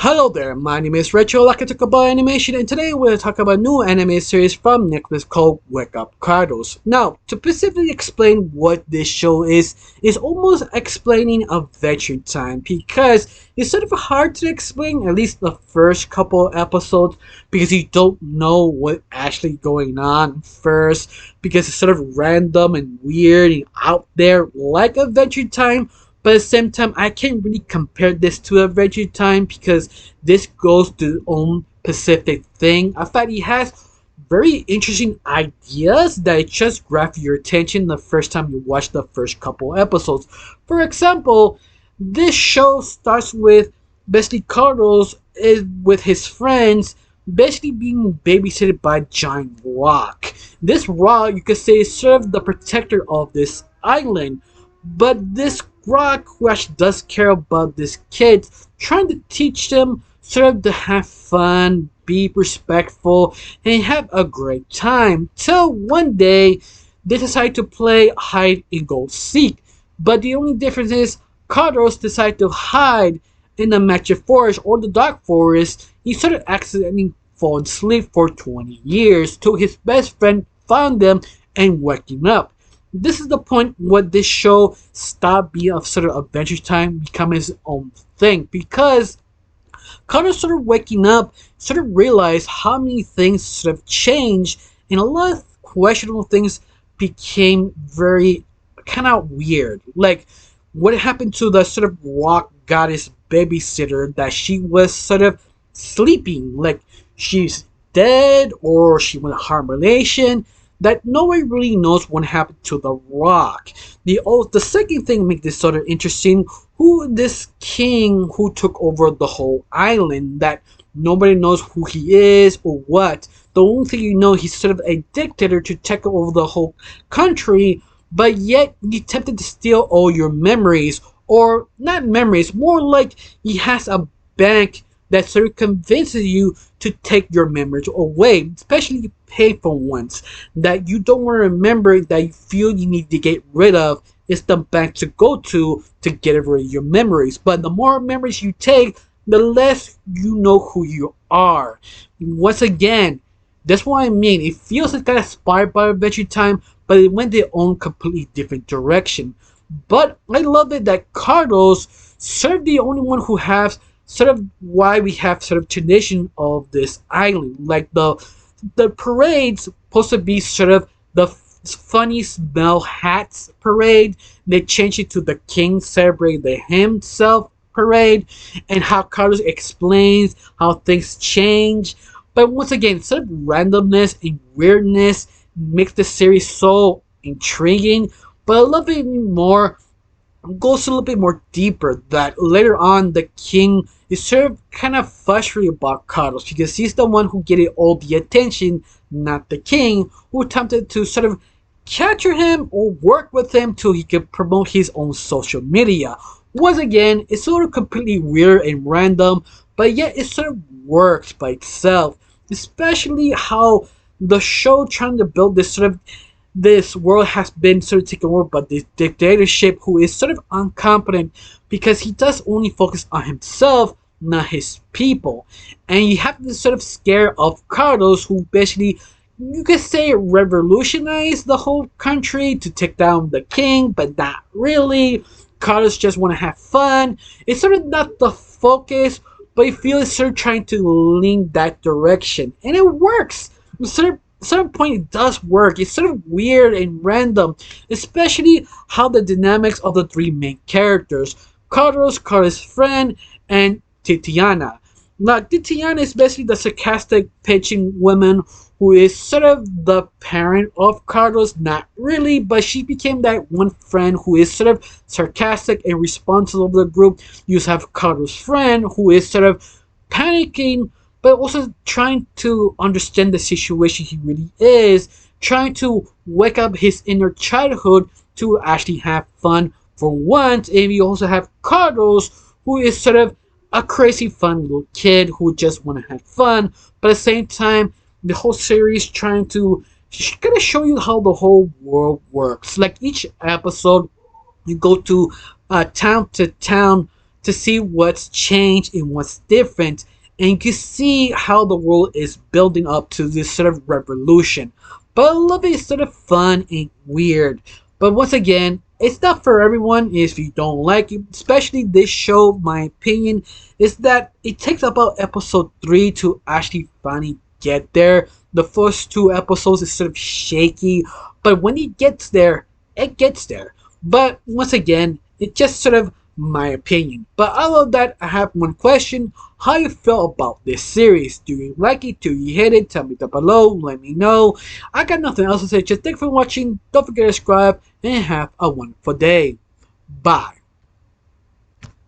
Hello there, my name is Retro like I talk about animation, and today we'll talk about a new anime series from Netflix called Wake Up Carlos. Now, to specifically explain what this show is almost explaining Adventure Time because it's sort of hard to explain, at least the first couple episodes, because you don't know what's actually going on first, because it's sort of random and weird and out there like Adventure Time. But at the same time, I can't really compare this to Adventure Time because this goes to its own specific thing. In fact, it has very interesting ideas that just grab your attention the first time you watch the first couple episodes. For example, this show starts with basically Carlos is with his friends basically being babysitted by a giant rock. This rock, you could say, is sort of the protector of this island. But this rock who actually does care about this kid, trying to teach them sort of to have fun, be respectful, and have a great time. Till one day they decide to play hide and go seek. But the only difference is Carlos decide to hide in the magic forest or the dark forest. He sort of accidentally fall asleep for 20 years till his best friend found them and waking up. This is the point where this show stopped being a sort of Adventure Time, become his own thing, because Carter sort of waking up, sort of realized how many things sort of changed, and a lot of questionable things became very kind of weird. Like what happened to the sort of rock goddess babysitter that she was sort of sleeping, like she's dead or she went hibernation, that nobody really knows what happened to the rock. The second thing makes this sort of interesting, who this king who took over the whole island, that nobody knows who he is or what. The only thing you know, he's sort of a dictator to take over the whole country, but yet he tempted to steal all your memories, or not memories, more like he has a bank that sort of convinces you to take your memories away, especially painful ones that you don't want to remember, that you feel you need to get rid of. It's the bank to go to get rid of your memories. But the more memories you take, the less you know who you are. Once again, that's what I mean. It feels like it got inspired by Adventure Time, but it went their own completely different direction. But I love it that Carlos sort of the only one who has sort of why we have sort of tradition of this island. Like the parade's supposed to be sort of the funny smell hats parade. They changed it to the king celebrate the himself parade, and how Carlos explains how things change. But once again, sort of randomness and weirdness makes the series so intriguing. But I love it even more, goes a little bit more deeper, that later on the king is sort of kind of frustrated about Carlos because he's the one who getting all the attention, not the king, who attempted to sort of capture him or work with him till he could promote his own social media. Once again, it's sort of completely weird and random, but yet it sort of works by itself, especially how the show trying to build this sort of this world has been sort of taken over by this dictatorship who is sort of incompetent because he does only focus on himself, not his people. And you have this sort of scare of Carlos, who basically, you could say, revolutionized the whole country to take down the king, but not really. Carlos just want to have fun. It's sort of not the focus, but you feel it's sort of trying to lean that direction. And it works. At some point it does work. It's sort of weird and random, especially how the dynamics of the three main characters, Carlos, Carlos' friend, and Titiana. Now, Titiana is basically the sarcastic pitching woman who is sort of the parent of Carlos, not really, but she became that one friend who is sort of sarcastic and responsible of the group. You have Carlos' friend who is sort of panicking, but also trying to understand the situation he really is, trying to wake up his inner childhood to actually have fun for once. And we also have Carlos, who is sort of a crazy fun little kid who just want to have fun, but at the same time, the whole series trying to kind of show you how the whole world works. Like each episode, you go to town to town to see what's changed and what's different, and you can see how the world is building up to this sort of revolution. But a little bit sort of fun and weird. But once again, it's not for everyone if you don't like it. Especially this show, my opinion is that it takes about episode 3 to actually finally get there. The first two episodes is sort of shaky, but when it gets there, it gets there. But once again, it's just sort of my opinion. But out of that, I have one question. How you feel about this series? Do you like it? Do you hate it? Tell me down below. Let me know. I got nothing else to say. Just thank you for watching. Don't forget to subscribe and have a wonderful day. Bye.